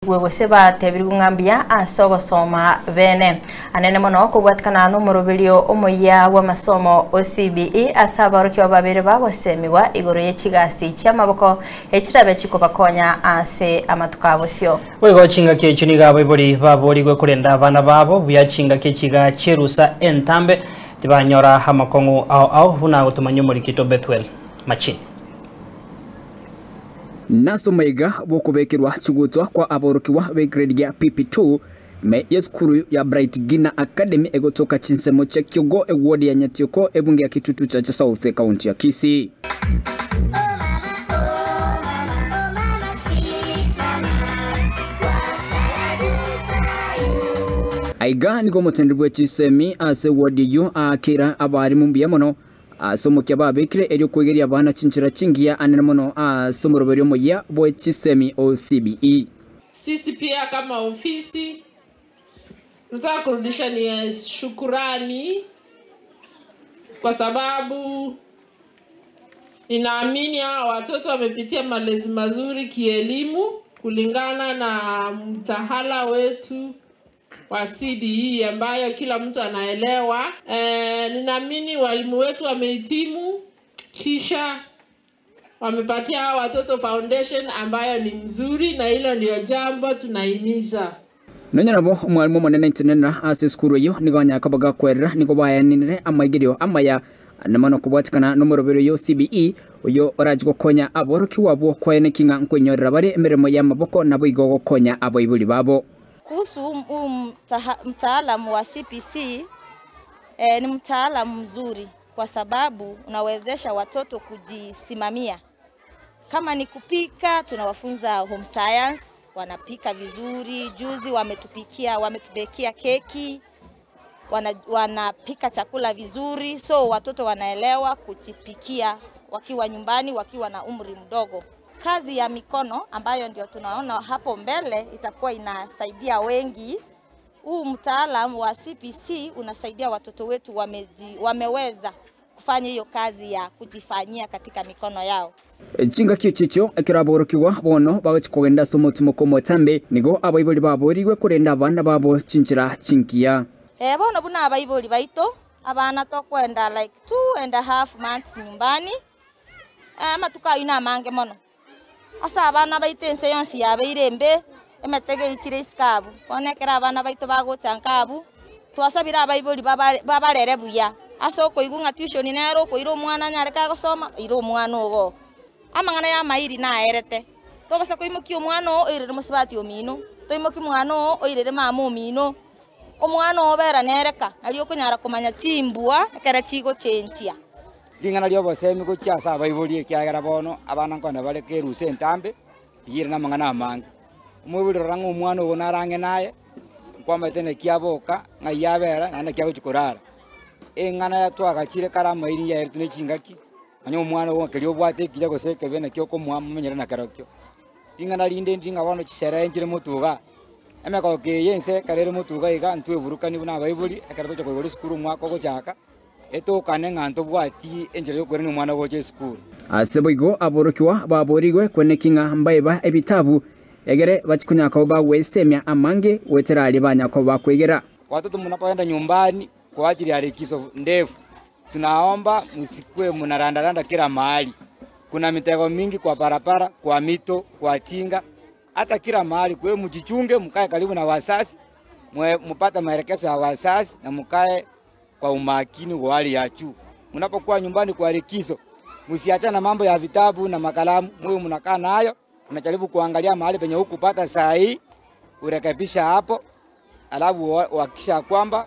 wewe seba tebiri ngambia asogo soma bene anene mono kubwatikana no murobilio omoya wa masomo OCBE asabaruki babere babosemiwa igoro y'ekigasi cy'amaboko ekirabe kikobakonya ase amatukabosyo wego chinga kechiniga bayibori baborigwe kurenda abana babo buyachinga kechiga cherusa entambe tibanyora amakongo au huna gutumanyo muri kito Bethwel machini Naso maiga bokubekirwa chigutwa kwa aborokiwa be grade ya PP2 me yeskuru ya Bright Gina Academy egotoka chinsemo cha Kyogo ewodi ya Nyatioko ebunge ya Kitutu cha South County ya Kisii. Aiga niko mutendebwe chisemi ase wodi yu akira abari mumbiya mono asomo kyababekire eri kwegeria abana cinchira cingiya anene mono asomoroberio moya bwe chisemi OCBE. Sisi pia kama ofisi tunataka kurudisha ni shukurani kwa sababu ninaamini hao watoto wamepitia malezi mazuri kielimu kulingana na mtahala wetu wa CDE ambayo kila mtu anaelewa. Ninaamini walimu wetu wamehitimu kisha wamepatia watoto foundation ambayo ni mzuri, na hilo ndio jambo tunahimiza. Nonyarabo mwalimu monene ntenena ase skuru yo niganya kabaga kwerera nigobayanire amagirio amaya namano kubwatikana nomorobero yo CBE uyo orajiko konya aboroki wabo kwene kinga nkwenyorera bari emeremo y'amaboko nabo igogo konya aboibuli babo. Kuhusu mtaalamu wa CPC ni mtaalamu mzuri kwa sababu unawezesha watoto kujisimamia. Kama ni kupika tunawafunza home science, wanapika vizuri. Juzi wametubekia keki, wanapika chakula vizuri, so watoto wanaelewa kujipikia wakiwa nyumbani wakiwa na umri mdogo. Kazi ya mikono ambayo ndio tunaona hapo mbele itakuwa inasaidia wengi. Huu mtaalamu wa CPC unasaidia watoto wetu wameweza kufanya hiyo kazi ya kujifanyia katika mikono yao. Chinga kichicho ekiraborokiwa bono bagachikogenda somotimo komotambe nigo abayiboli baborigwe kurenda abana babo cinchira cinkiya. Bono buna abayiboli baito abana tokwenda like 2.5 months nyumbani. Matuka ina mange mono. Asa abana baitense yonsi yabeirembe emetege ichire iskabu onekera abana baito bagochankabu twasabira abayiboli babarere buya aso koigunga tuition nero koiro umwana nyareka gosoma iro umwana ogo amangana ya mairi na erete tobasa koimoki umwana oirere musibati omino toimoki umwana oirere mama omino omwana obera nereka ali okunyara kumanya chimbua ekera chigo chenchia lingana lyo bosemi ko chiasa abayiboli ekyagera bono abana nkona balekeruse entambe yire na mangana amange umubiri rango umwana ogo narange naye kwamba tene kiaboka ngayabera nana kyago chikorara engana yatwagachire karama iri ya ertune chingaki anyo umwana ogo kelyo bwate kija goseke bene kyoko mumenyera na karokyo ingana linde ndinga bono chisera enjire mutuga emeka ke yense karere mutuga iga ntwe burukani buna abayiboli ekarato choko gori skuru mwako go chaka eto kanenga nto bwati enjire yo korene umwana ogo che skuru aseboigo aborokiwa baborigwe kwene kinga mbayeba ebitabu egere bachikunyaka ba westemia amange weterali banyako bakwegera. Watoto mnapoenda nyumbani kwa ajili ya likizo ndefu tunaomba msikue mnarandaranda kila mahali. Kuna mitego mingi kwa barabara, kwa mito, kwa tinga, hata kila mahali. Kwa hiyo mjichunge, mkae karibu na wazazi, mpata maelekezo ya wazazi na mkae kwa umakini wa hali ya juu. Mnapokuwa nyumbani kwa likizo msiachane na mambo ya vitabu na makalamu, mwe mnakaa nayo. Unajaribu kuangalia mahali penye hukupata saa hii, urekebisha hapo, alafu uhakikisha kwamba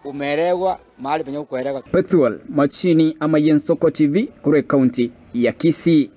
umeelewa mahali penye hukuelewa. Bethwel machini ama Yensoko TV kure county ya Kisii.